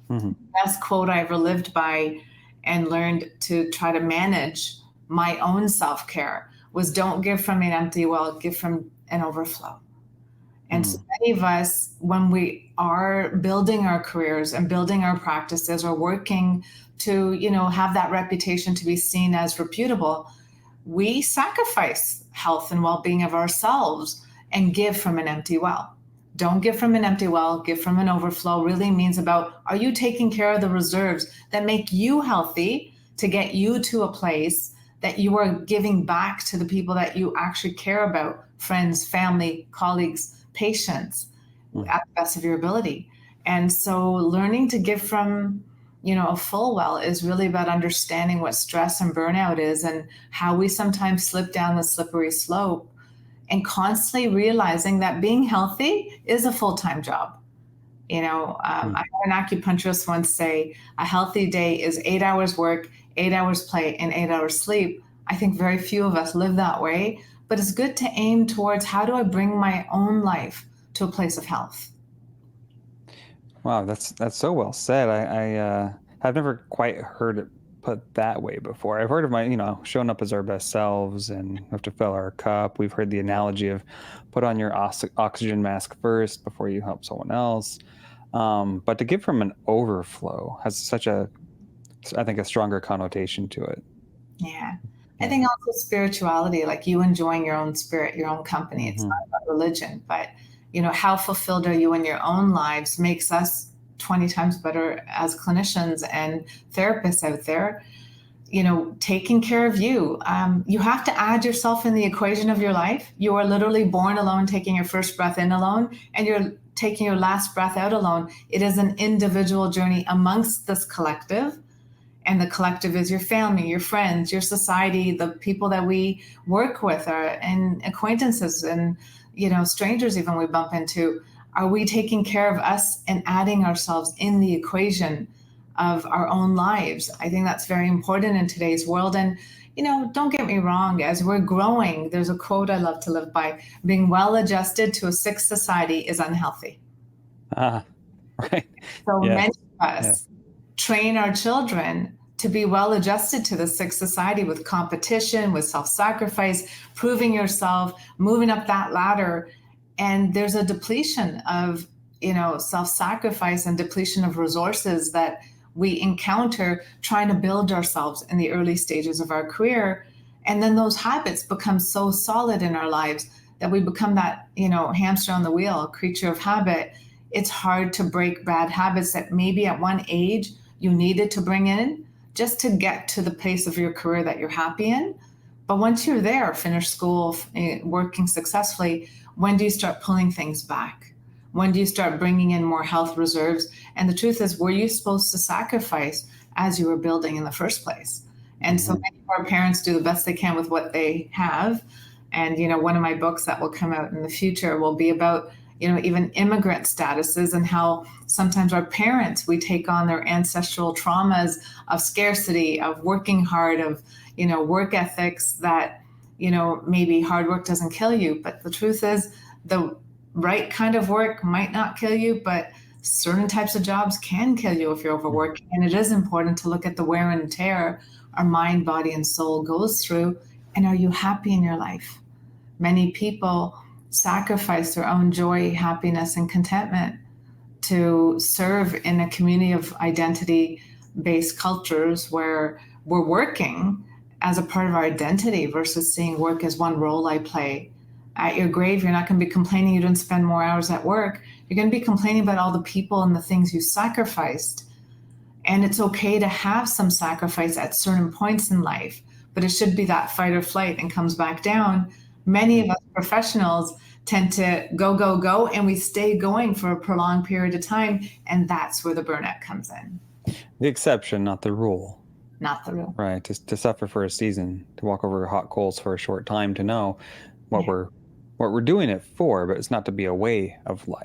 Hmm. Best quote I ever lived by and learned to try to manage my own self care was don't give from an empty well, give from an overflow. And so Hmm. many of us, when we are building our careers and building our practices or working to, have that reputation to be seen as reputable, we sacrifice health and well-being of ourselves and give from an empty well. Don't give from an empty well, give from an overflow really means about, are you taking care of the reserves that make you healthy to get you to a place that you are giving back to the people that you actually care about, friends, family, colleagues, patients, Hmm. at the best of your ability. And so learning to give from, a full well is really about understanding what stress and burnout is and how we sometimes slip down the slippery slope, and constantly realizing that being healthy is a full-time job. I had an acupuncturist once say a healthy day is 8 hours work, 8 hours play, and 8 hours sleep. I think very few of us live that way, but it's good to aim towards how do I bring my own life to a place of health. Wow, that's so well said. I have never quite heard it put that way before. I've heard of showing up as our best selves and we have to fill our cup. We've heard the analogy of put on your oxygen mask first before you help someone else. But to give from an overflow has I think, a stronger connotation to it. Yeah. I think Yeah. also spirituality, like you enjoying your own spirit, your own company. It's Hmm. not about religion, but how fulfilled are you in your own lives makes us 20 times better as clinicians and therapists out there. Taking care of you. You have to add yourself in the equation of your life. You are literally born alone, taking your first breath in alone, and you're taking your last breath out alone. It is an individual journey amongst this collective, and the collective is your family, your friends, your society, the people that we work with, and acquaintances, and strangers even we bump into. Are we taking care of us and adding ourselves in the equation of our own lives? I think that's very important in today's world. And don't get me wrong, as we're growing, there's a quote I love to live by: being well adjusted to a sick society is unhealthy. Ah, right. So many Yes. of Yeah. us train our children to be well adjusted to the sick society with competition, with self sacrifice, proving yourself, moving up that ladder. And there's a depletion of, self sacrifice and depletion of resources that we encounter trying to build ourselves in the early stages of our career. And then those habits become so solid in our lives that we become that, hamster on the wheel, creature of habit. It's hard to break bad habits that maybe at one age you needed to bring in just to get to the place of your career that you're happy in. But once you're there, finish school, working successfully, when do you start pulling things back? When do you start bringing in more health reserves? And the truth is, were you supposed to sacrifice as you were building in the first place? And so Hmm. many of our parents do the best they can with what they have. And, one of my books that will come out in the future will be about, even immigrant statuses and how sometimes our parents, we take on their ancestral traumas of scarcity, of working hard, of, work ethics that, maybe hard work doesn't kill you. But the truth is, the right kind of work might not kill you, but certain types of jobs can kill you if you're overworking. And it is important to look at the wear and tear our mind, body, and soul goes through. And are you happy in your life? Many people sacrifice their own joy, happiness, and contentment to serve in a community of identity based cultures where we're working as a part of our identity versus seeing work as one role I play. At your grave, you're not going to be complaining you didn't spend more hours at work. You're going to be complaining about all the people and the things you sacrificed. And it's okay to have some sacrifice at certain points in life, but it should be that fight or flight and comes back down. Many of us professionals tend to go, go, go, and we stay going for a prolonged period of time. And that's where the burnout comes in, The exception, not the rule. not the rule. Right. To suffer for a season, to walk over hot coals for a short time, to know what Yeah. we're what we're doing it for, but it's not to be a way of life.